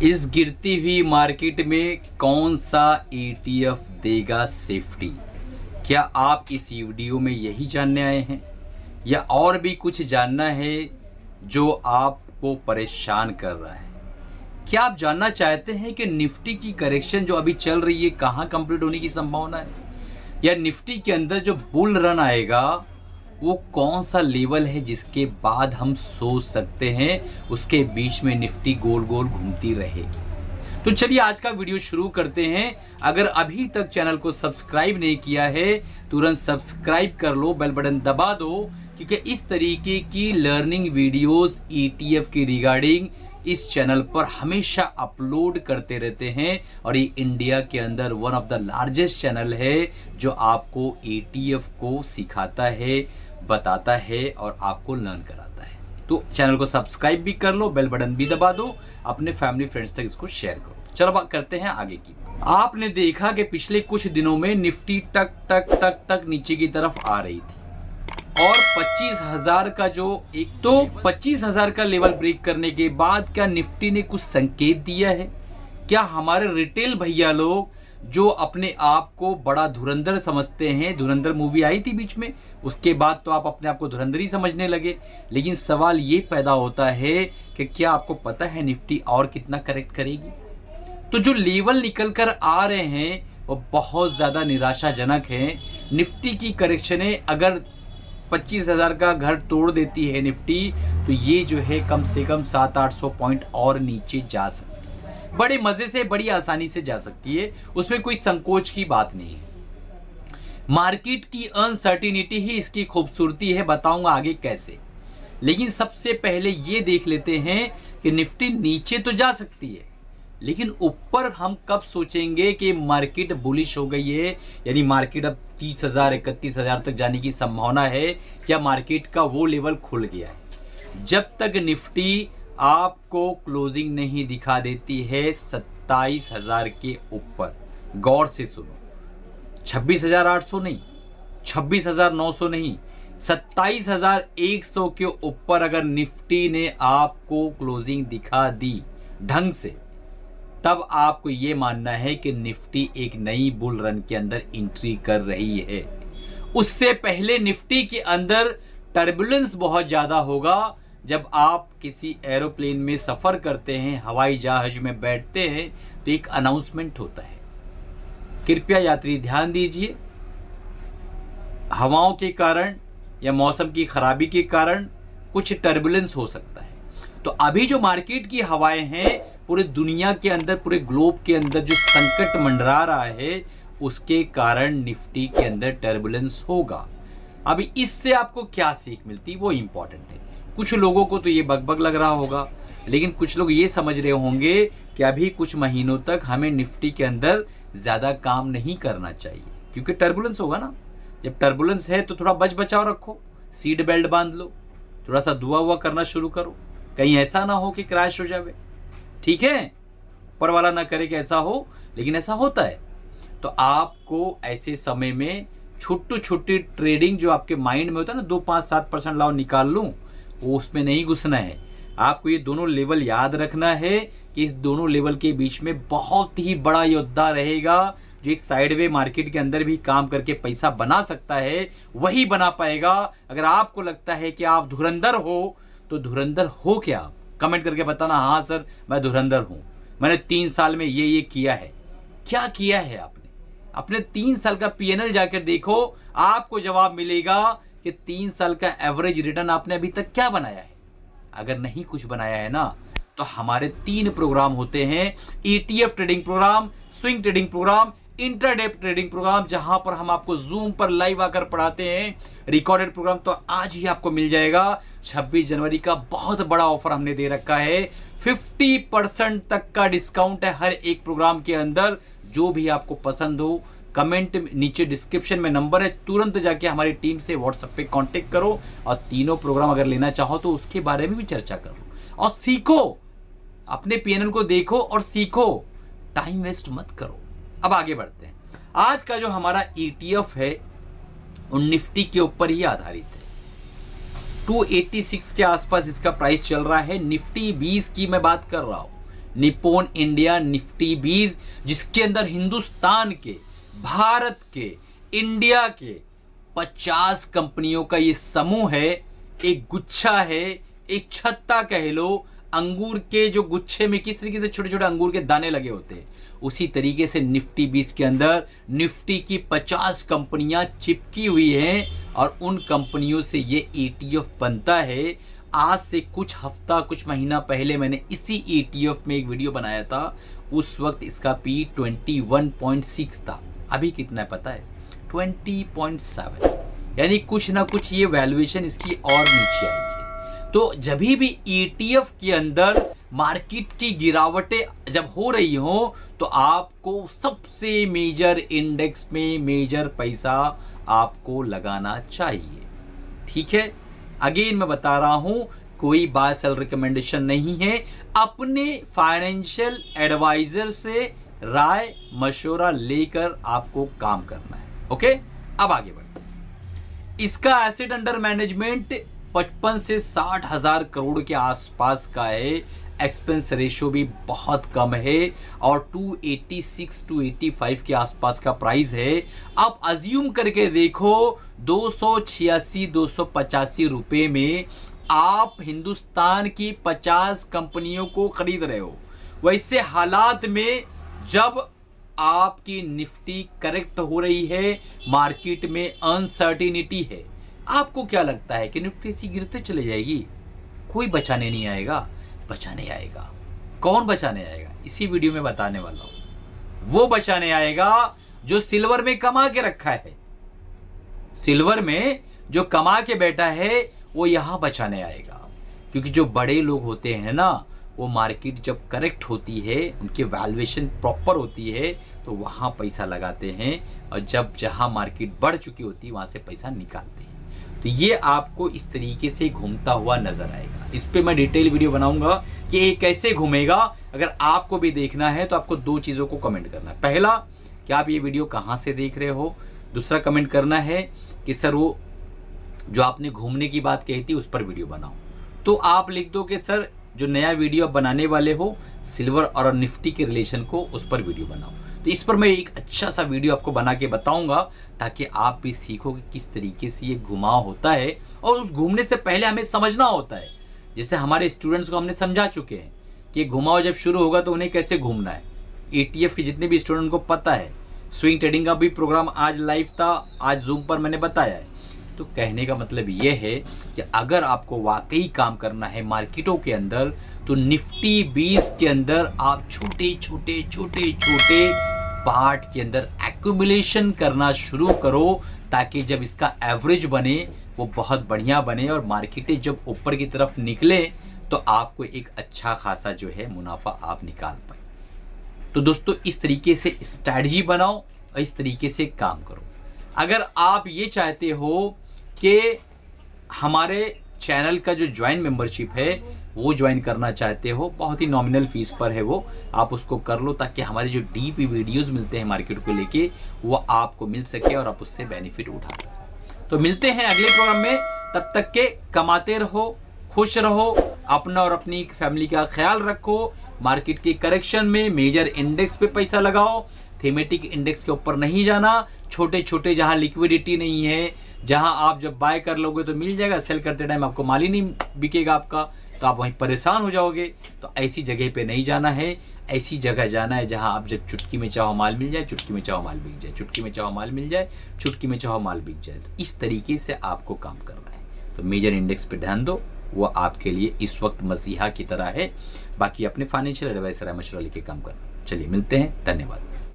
इस गिरती हुई मार्केट में कौन सा ETF देगा सेफ्टी? क्या आप इस वीडियो में यही जानने आए हैं या और भी कुछ जानना है जो आपको परेशान कर रहा है? क्या आप जानना चाहते हैं कि निफ्टी की करेक्शन जो अभी चल रही है कहाँ कंप्लीट होने की संभावना है, या निफ्टी के अंदर जो बुल रन आएगा वो कौन सा लेवल है जिसके बाद हम सोच सकते हैं उसके बीच में निफ्टी गोल गोल घूमती रहेगी? तो चलिए आज का वीडियो शुरू करते हैं। अगर अभी तक चैनल को सब्सक्राइब नहीं किया है तुरंत सब्सक्राइब कर लो, बेल बटन दबा दो, क्योंकि इस तरीके की लर्निंग वीडियोस ETF के रिगार्डिंग इस चैनल पर हमेशा अपलोड करते रहते हैं और ये इंडिया के अंदर one of the largest channel है जो आपको ETF को सिखाता है, बताता है और आपको लर्न कराता है। तो चैनल को सब्सक्राइब भी कर लो, बेल बटन भी दबा दो, अपने फैमिली फ्रेंड्स तक इसको शेयर करो। चलो बात करते हैं आगे की। आपने देखा कि पिछले कुछ दिनों में निफ्टी टक टक टक टक नीचे की तरफ आ रही थी और 25,000 का जो एक तो 25,000 का लेवल ब्रेक करने के बाद क्या निफ्टी ने कुछ संकेत दिया है? क्या हमारे रिटेल भैया लोग जो अपने आप को बड़ा धुरंधर समझते हैं, धुरंधर मूवी आई थी बीच में, उसके बाद तो आप अपने आप को धुरंधर ही समझने लगे, लेकिन सवाल ये पैदा होता है कि क्या आपको पता है निफ्टी और कितना करेक्ट करेगी? तो जो लेवल निकल कर आ रहे हैं वो बहुत ज्यादा निराशाजनक है। निफ्टी की करेक्शनें अगर 25,000 का घर तोड़ देती है निफ्टी, तो ये जो है कम से कम 700-800 पॉइंट और नीचे जा सकती है, बड़े मजे से, बड़ी आसानी से जा सकती है, उसमें कोई संकोच की बात नहीं है। मार्केट की अनसर्टिनिटी ही इसकी खूबसूरती है, बताऊंगा आगे कैसे। लेकिन सबसे पहले ये देख लेते हैं कि निफ्टी नीचे तो जा सकती है, लेकिन ऊपर हम कब सोचेंगे कि मार्केट बुलिश हो गई है, यानी मार्केट अब 30,000 31,000 तक जाने की संभावना है, क्या मार्केट का वो लेवल खुल गया है? जब तक निफ्टी आपको क्लोजिंग नहीं दिखा देती है 27,000 के ऊपर, गौर से सुनो, 26,800 नहीं, 26,900 नहीं, 27,100 के ऊपर अगर निफ्टी ने आपको क्लोजिंग दिखा दी ढंग से, तब आपको यह मानना है कि निफ्टी एक नई बुल रन के अंदर एंट्री कर रही है। उससे पहले निफ्टी के अंदर टर्बुलेंस बहुत ज्यादा होगा। जब आप किसी एरोप्लेन में सफर करते हैं, हवाई जहाज में बैठते हैं, तो एक अनाउंसमेंट होता है, कृपया यात्री ध्यान दीजिए, हवाओं के कारण या मौसम की खराबी के कारण कुछ टर्बुलेंस हो सकता है। तो अभी जो मार्केट की हवाएं हैं, पूरे दुनिया के अंदर, पूरे ग्लोब के अंदर जो संकट मंडरा रहा है, उसके कारण निफ्टी के अंदर टर्बुलेंस होगा। अभी इससे आपको क्या सीख मिलती है वो इंपॉर्टेंट है। कुछ लोगों को तो ये बकबक लग रहा होगा, लेकिन कुछ लोग ये समझ रहे होंगे कि अभी कुछ महीनों तक हमें निफ्टी के अंदर ज्यादा काम नहीं करना चाहिए, क्योंकि टर्बुलेंस होगा ना। जब टर्बुलेंस है तो थोड़ा बच बचाव रखो, सीट बेल्ट बांध लो, थोड़ा सा दुआ हुआ करना शुरू करो, कहीं ऐसा ना हो कि क्रैश हो जाए। ठीक है, ऊपर वाला ना करे कि ऐसा हो, लेकिन ऐसा होता है। तो आपको ऐसे समय में छोटी छोटी ट्रेडिंग जो आपके माइंड में होता है ना, 2, 5, 7% लाओ निकाल लूं, वो उसमें नहीं घुसना है। आपको ये दोनों लेवल याद रखना है कि इस दोनों लेवल के बीच में बहुत ही बड़ा योद्धा रहेगा, जो एक साइडवे मार्केट के अंदर भी काम करके पैसा बना सकता है, वही बना पाएगा। अगर आपको लगता है कि आप धुरंधर हो, तो धुरंधर हो क्या आप? कमेंट करके बताना, हाँ सर मैं धुरंधर हूं, मैंने 3 साल में ये किया है। क्या किया है आपने? अपने 3 साल का PNL जाकर देखो, आपको जवाब मिलेगा कि 3 साल का एवरेज रिटर्न आपने अभी तक क्या बनाया है। अगर नहीं कुछ बनाया है ना, तो हमारे 3 प्रोग्राम होते हैं, ETF trading program, swing trading program, intraday trading program, जहां पर हम आपको जूम पर लाइव आकर पढ़ाते हैं। रिकॉर्डेड प्रोग्राम तो आज ही आपको मिल जाएगा। 26 जनवरी का बहुत बड़ा ऑफर हमने दे रखा है, 50% तक का डिस्काउंट है हर एक प्रोग्राम के अंदर। जो भी आपको पसंद हो, कमेंट नीचे डिस्क्रिप्शन में नंबर है, तुरंत जाके हमारी टीम से व्हाट्सएप पे कांटेक्ट करो और तीनों प्रोग्राम अगर लेना चाहो तो उसके बारे में भी चर्चा करो और सीखो, अपने PNL को देखो और सीखो, टाइम वेस्ट मत करो। अब आगे बढ़ते हैं। आज का जो हमारा ETF है वो निफ्टी के ऊपर ही आधारित है। 286 के आसपास इसका प्राइस चल रहा है। निफ्टी 20 की मैं बात कर रहा हूं, निप्पॉन इंडिया निफ्टी 20, जिसके अंदर हिंदुस्तान के, भारत के, इंडिया के 50 कंपनियों का ये समूह है। एक गुच्छा है, एक छत्ता कह लो। अंगूर के जो गुच्छे में किस तरीके से छोटे छोटे अंगूर के दाने लगे होते हैं, उसी तरीके से निफ्टी 20 के अंदर निफ्टी की 50 कंपनियां चिपकी हुई हैं और उन कंपनियों से ये ETF बनता है। आज से कुछ हफ्ता कुछ महीना पहले मैंने इसी ETF में एक वीडियो बनाया था। उस वक्त इसका P 21.6 था। अभी कितना है पता है? 20.7। यानी कुछ ना कुछ ये वैल्यूएशन इसकी और नीचे आई है। तो जब भी ETF के अंदर मार्केट की गिरावटें जब हो रही हो तो आपको सबसे मेजर इंडेक्स में मेजर पैसा आपको लगाना चाहिए। ठीक है, अगेन मैं बता रहा हूं, कोई बाय सेल रिकमेंडेशन नहीं है। अपने फाइनेंशियल एडवाइजर से राय मशवरा लेकर आपको काम करना है। ओके, अब आगे बढ़ते हैं। इसका एसेट अंडर मैनेजमेंट 55 से 60 हजार करोड़ के आसपास का है। एक्सपेंस रेशियो भी बहुत कम है और 286 टू 85 के आसपास का प्राइस है। आप अज्यूम करके देखो 286-285 रुपए में आप हिंदुस्तान की 50 कंपनियों को खरीद रहे हो। वैसे हालात में जब आपकी निफ्टी करेक्ट हो रही है, मार्केट में अनसर्टिनिटी है, आपको क्या लगता है कि निफ्टी ऐसी गिरते चले जाएगी? कोई बचाने नहीं आएगा। बचाने आएगा। कौन बचाने आएगा? इसी वीडियो में बताने वाला हूं। वो बचाने आएगा जो सिल्वर में कमा के रखा है। सिल्वर में जो कमा के बैठा है वो यहां बचाने आएगा। क्योंकि जो बड़े लोग होते हैं ना, वो मार्केट जब करेक्ट होती है, उनकी वैल्यूएशन प्रॉपर होती है, तो वहां पैसा लगाते हैं और जब जहां मार्केट बढ़ चुकी होती है वहां से पैसा निकालते हैं। तो ये आपको इस तरीके से घूमता हुआ नजर आएगा। इस पे मैं डिटेल वीडियो बनाऊंगा कि ये कैसे घूमेगा। अगर आपको भी देखना है तो आपको दो चीजों को कमेंट करना है। पहला कि आप ये वीडियो कहां से देख रहे हो। दूसरा कमेंट करना है कि सर वो जो आपने घूमने की बात कही थी उस पर वीडियो बनाओ। तो आप लिख दो कि सर जो नया वीडियो बनाने वाले हो सिल्वर और निफ्टी के रिलेशन को, उस पर वीडियो बनाओ। तो इस पर मैं एक अच्छा सा वीडियो आपको बना के बताऊंगा ताकि आप भी सीखो कि किस तरीके से ये घुमाव होता है। और उस घूमने से पहले हमें समझना होता है। जैसे हमारे स्टूडेंट्स को हमने समझा चुके हैं कि घुमाव जब शुरू होगा तो उन्हें कैसे घूमना है। ETF के जितने भी स्टूडेंट को पता है। स्विंग ट्रेडिंग का भी प्रोग्राम आज लाइव था, आज जूम पर मैंने बताया है। तो कहने का मतलब ये है कि अगर आपको वाकई काम करना है मार्केटों के अंदर, तो निफ्टी 20 के अंदर आप छोटे छोटे छोटे छोटे पार्ट के अंदर एक्यूमुलेशन करना शुरू करो, ताकि जब इसका एवरेज बने वो बहुत बढ़िया बने और मार्केटें जब ऊपर की तरफ निकले तो आपको एक अच्छा खासा जो है मुनाफा आप निकाल पाए। तो दोस्तों इस तरीके से स्ट्रैटेजी बनाओ और इस तरीके से काम करो। अगर आप ये चाहते हो कि हमारे चैनल का जो ज्वाइन मेंबरशिप है वो ज्वाइन करना चाहते हो, बहुत ही नॉमिनल फीस पर है वो, आप उसको कर लो ताकि हमारे जो डीप वीडियोस मिलते हैं मार्केट को लेके वो आपको मिल सके और आप उससे बेनिफिट उठा सको। तो मिलते हैं अगले प्रोग्राम में, तब तक के कमाते रहो, खुश रहो, अपना और अपनी फैमिली का ख्याल रखो। मार्केट के करेक्शन में मेजर इंडेक्स पे पैसा लगाओ, थीमेटिक इंडेक्स के ऊपर नहीं जाना। छोटे छोटे जहां लिक्विडिटी नहीं है, जहां आप जब बाय कर लोगे तो मिल जाएगा, सेल करते टाइम आपको माल ही नहीं बिकेगा आपका, तो आप वहीं परेशान हो जाओगे। तो ऐसी जगह पे नहीं जाना है, ऐसी जगह जाना है जहां आप जब चुटकी में चाहो माल मिल जाए, चुटकी में चाहो माल बिक जाए, चुटकी में चाहो माल मिल जाए, चुटकी में चाहो माल बिक जाए। तो इस तरीके से आपको काम करना है। तो मेजर इंडेक्स पे ध्यान दो, वो आपके लिए इस वक्त मसीहा की तरह है। बाकी अपने फाइनेंशियल एडवाइजर मशवरा लेके काम करना। चलिए मिलते हैं, धन्यवाद।